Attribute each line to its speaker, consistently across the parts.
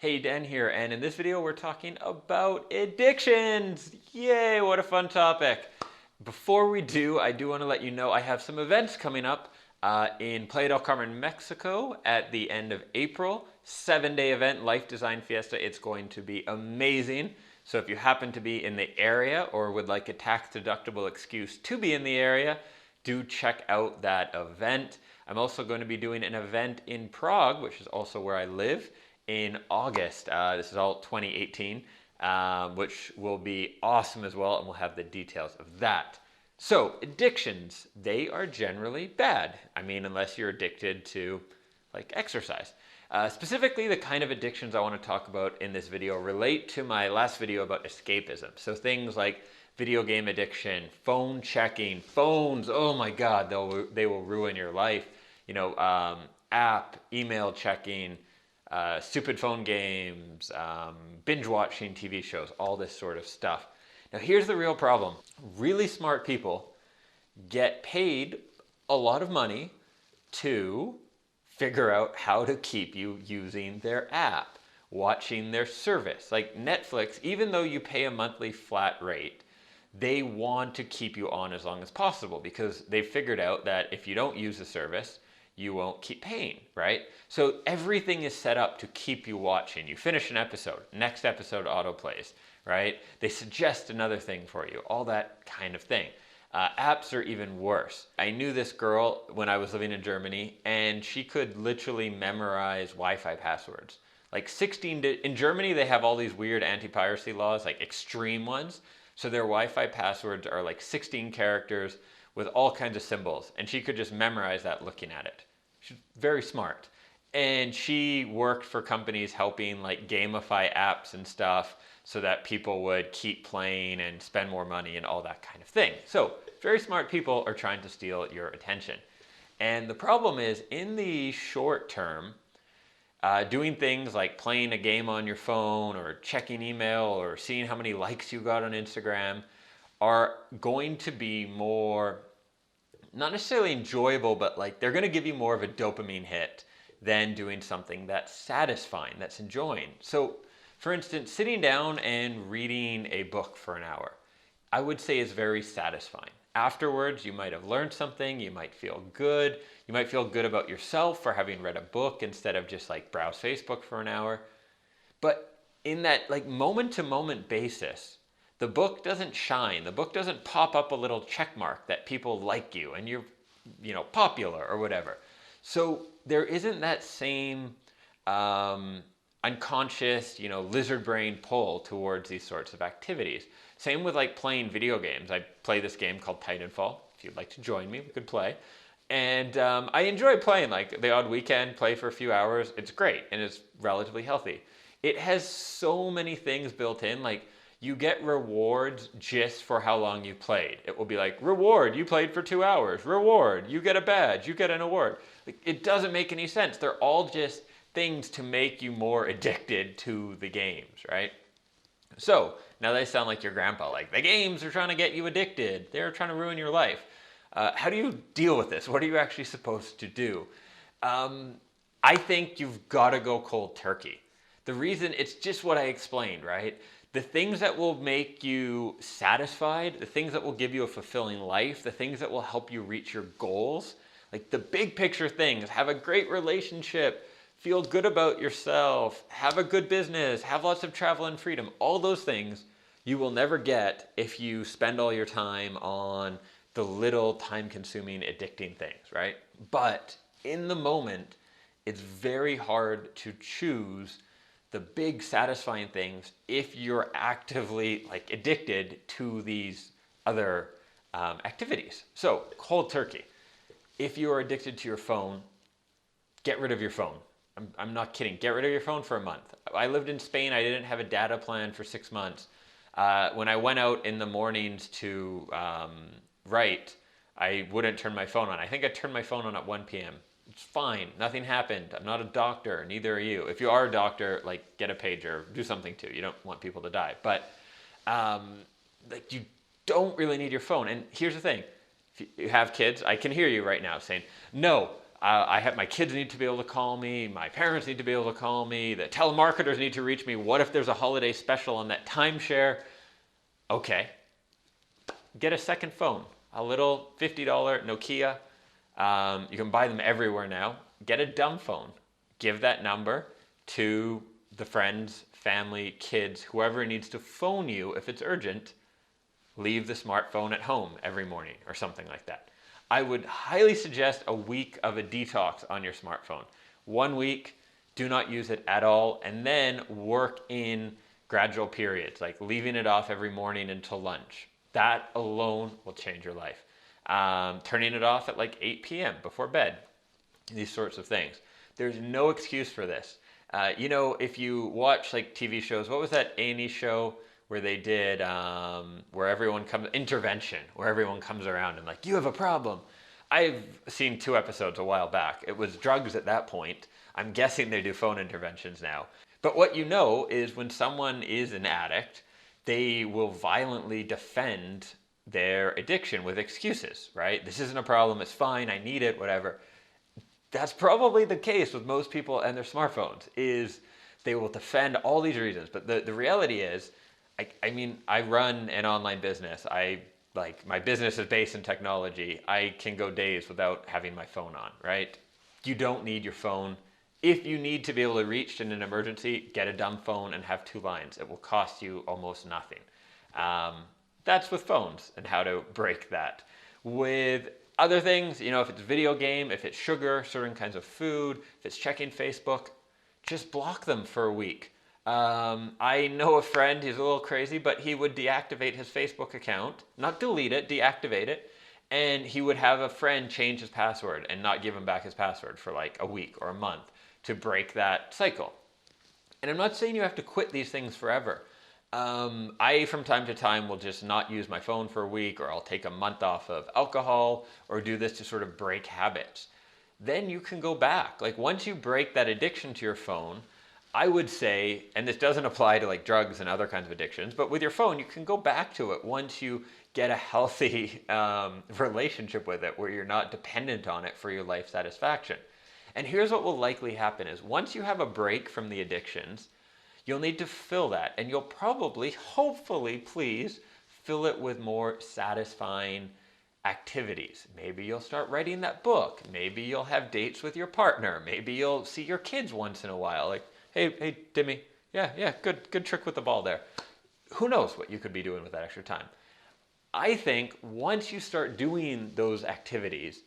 Speaker 1: Hey, Dan here, and in this video we're talking about addictions. Yay, what a fun topic. Before we do, I do want to let you know I have some events coming up in Playa del Carmen, Mexico at the end of April. 7-day event, Life Design Fiesta. It's going to be amazing. So if you happen to be in the area or would like a tax-deductible excuse to be in the area, do check out that event. I'm also going to be doing an event in Prague, which is also where I live, in August. This is all 2018, which will be awesome as well, and we'll have the details of that. So addictions, they are generally bad. I mean, unless you're addicted to like exercise. Specifically, the kind of addictions I want to talk about in this video relate to my last video about escapism. So things like video game addiction, phone checking, phones, oh my God, they will ruin your life. You know, app, email checking, stupid phone games, binge watching TV shows, all this sort of stuff. Now here's the real problem. Really smart people get paid a lot of money to figure out how to keep you using their app, watching their service. Like Netflix, even though you pay a monthly flat rate, they want to keep you on as long as possible because they figured out that if you don't use the service, you won't keep paying, right? So everything is set up to keep you watching. You finish an episode, next episode autoplays, right? They suggest another thing for you, all that kind of thing. Apps are even worse. I knew this girl when I was living in Germany, and she could literally memorize Wi-Fi passwords. Like 16, in Germany they have all these weird anti-piracy laws, like extreme ones. So their Wi-Fi passwords are like 16 characters with all kinds of symbols, and she could just memorize that looking at it. She's very smart. And she worked for companies helping like gamify apps and stuff so that people would keep playing and spend more money and all that kind of thing. So very smart people are trying to steal your attention. And the problem is, in the short term, doing things like playing a game on your phone or checking email or seeing how many likes you got on Instagram are going to be more, not necessarily enjoyable, but like they're going to give you more of a dopamine hit than doing something that's satisfying, that's enjoying. So for instance, sitting down and reading a book for an hour, I would say is very satisfying. Afterwards, you might have learned something, you might feel good, you might feel good about yourself for having read a book instead of just like browse Facebook for an hour. But in that like moment to moment basis, the book doesn't shine. The book doesn't pop up a little check mark that people like you and you're, popular or whatever. So there isn't that same unconscious, lizard brain pull towards these sorts of activities. Same with like playing video games. I play this game called Titanfall. If you'd like to join me, we could play. And I enjoy playing, like the odd weekend, play for a few hours. It's great and it's relatively healthy. It has so many things built in, like you get rewards just for how long you played. It will be like, reward, you played for 2 hours. Reward, you get a badge, you get an award. It doesn't make any sense. They're all just things to make you more addicted to the games, right? So now they sound like your grandpa, like the games are trying to get you addicted. They're trying to ruin your life. How do you deal with this? What are you actually supposed to do? I think you've got to go cold turkey. The reason, it's just what I explained, right? The things that will make you satisfied, the things that will give you a fulfilling life, the things that will help you reach your goals, like the big picture things, have a great relationship, feel good about yourself, have a good business, have lots of travel and freedom, all those things you will never get if you spend all your time on the little time-consuming, addicting things, right? But in the moment, it's very hard to choose the big satisfying things if you're actively like addicted to these other activities. So cold turkey. If you're addicted to your phone, get rid of your phone. I'm not kidding. Get rid of your phone for a month. I lived in Spain. I didn't have a data plan for 6 months. When I went out in the mornings to write, I wouldn't turn my phone on. I think I turned my phone on at 1 p.m. It's fine. Nothing happened. I'm not a doctor. Neither are you. If you are a doctor, like get a pager. Do something too. You don't want people to die. But like you don't really need your phone. And here's the thing. If you have kids, I can hear you right now saying, no, my kids need to be able to call me, my parents need to be able to call me, the telemarketers need to reach me. What if there's a holiday special on that timeshare? Okay, get a second phone, a little $50 Nokia. You can buy them everywhere now. Get a dumb phone. Give that number to the friends, family, kids, whoever needs to phone you if it's urgent. Leave the smartphone at home every morning or something like that. I would highly suggest a week of a detox on your smartphone. 1 week, do not use it at all, and then work in gradual periods, like leaving it off every morning until lunch. That alone will change your life. Turning it off at like 8 p.m. before bed. These sorts of things. There's no excuse for this. If you watch like TV shows, what was that A&E show where they did where everyone comes, intervention, where everyone comes around and like, you have a problem. I've seen 2 episodes a while back. It was drugs at that point. I'm guessing they do phone interventions now. But what you know is when someone is an addict, they will violently defend their addiction with excuses, right? This isn't a problem, it's fine, I need it, whatever. That's probably the case with most people and their smartphones, is they will defend all these reasons. But the reality is, I run an online business. My business is based in technology. I can go days without having my phone on, right? You don't need your phone. If you need to be able to reach in an emergency, get a dumb phone and have 2 lines. It will cost you almost nothing. That's with phones and how to break that. With other things, if it's video game, if it's sugar, certain kinds of food, if it's checking Facebook, just block them for a week. I know a friend, he's a little crazy, but he would deactivate his Facebook account, not delete it, deactivate it, and he would have a friend change his password and not give him back his password for like a week or a month to break that cycle. And I'm not saying you have to quit these things forever. I, from time to time, will just not use my phone for a week, or I'll take a month off of alcohol, or do this to sort of break habits. Then you can go back. Like once you break that addiction to your phone, I would say, and this doesn't apply to like drugs and other kinds of addictions, but with your phone, you can go back to it once you get a healthy relationship with it where you're not dependent on it for your life satisfaction. And here's what will likely happen is once you have a break from the addictions, you'll need to fill that, and you'll probably, hopefully, please, fill it with more satisfying activities. Maybe you'll start writing that book. Maybe you'll have dates with your partner. Maybe you'll see your kids once in a while. Like, hey, Timmy, yeah, good trick with the ball there. Who knows what you could be doing with that extra time? I think once you start doing those activities,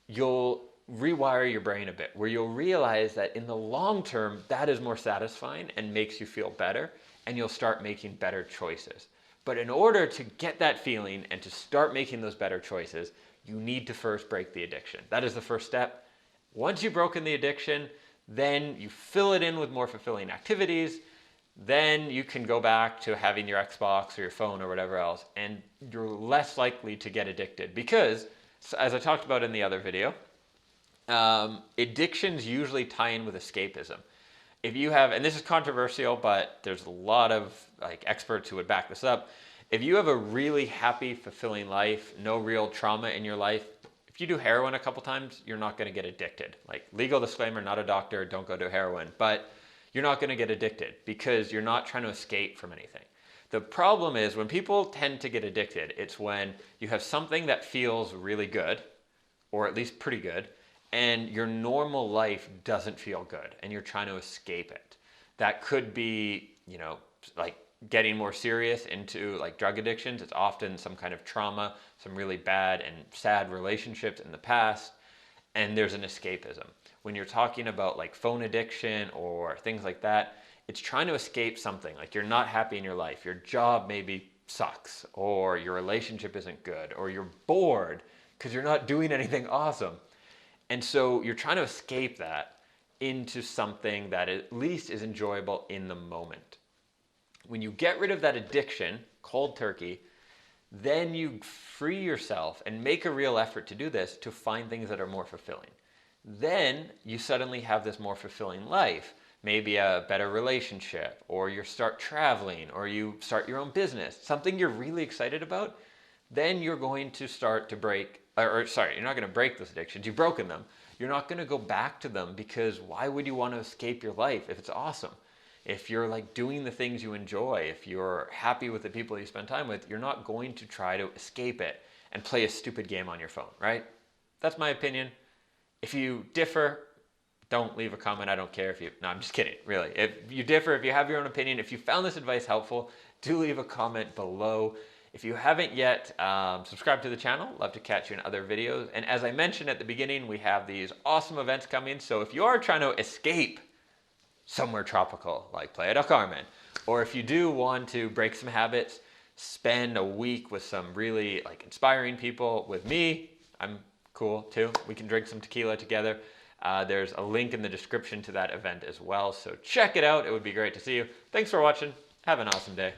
Speaker 1: you'll rewire your brain a bit, where you'll realize that in the long term, that is more satisfying and makes you feel better, and you'll start making better choices. But in order to get that feeling and to start making those better choices, you need to first break the addiction. That is the first step. Once you've broken the addiction, then you fill it in with more fulfilling activities. Then you can go back to having your Xbox or your phone or whatever else, and you're less likely to get addicted because, as I talked about in the other video, addictions usually tie in with escapism. If you have, and this is controversial, but there's a lot of experts who would back this up. If you have a really happy, fulfilling life, no real trauma in your life, if you do heroin a couple times, you're not going to get addicted. Legal disclaimer, not a doctor, don't go do heroin, but you're not going to get addicted because you're not trying to escape from anything. The problem is when people tend to get addicted, it's when you have something that feels really good, or at least pretty good, and your normal life doesn't feel good, and you're trying to escape it. That could be, getting more serious into drug addictions. It's often some kind of trauma, some really bad and sad relationships in the past, and there's an escapism. When you're talking about phone addiction or things like that, it's trying to escape something. You're not happy in your life. Your job maybe sucks, or your relationship isn't good, or you're bored because you're not doing anything awesome. And so you're trying to escape that into something that at least is enjoyable in the moment. When you get rid of that addiction, cold turkey, then you free yourself and make a real effort to do this to find things that are more fulfilling. Then you suddenly have this more fulfilling life, maybe a better relationship, or you start traveling, or you start your own business, something you're really excited about. Then you're going to start to break, you're not going to break those addictions. You've broken them. you're not going to go back to them, because why would you want to escape your life if it's awesome? If you're like doing the things you enjoy, if you're happy with the people you spend time with, you're not going to try to escape it and play a stupid game on your phone, right? That's my opinion. If you differ, don't leave a comment. I don't care if you... No, I'm just kidding, really. If you differ, if you have your own opinion, if you found this advice helpful, do leave a comment below. If you haven't yet, subscribe to the channel. Love to catch you in other videos. And as I mentioned at the beginning, we have these awesome events coming. So if you are trying to escape somewhere tropical, like Playa del Carmen, or if you do want to break some habits, spend a week with some really like inspiring people, with me, I'm cool too. We can drink some tequila together. There's a link in the description to that event as well, so check it out. It would be great to see you. Thanks for watching. Have an awesome day.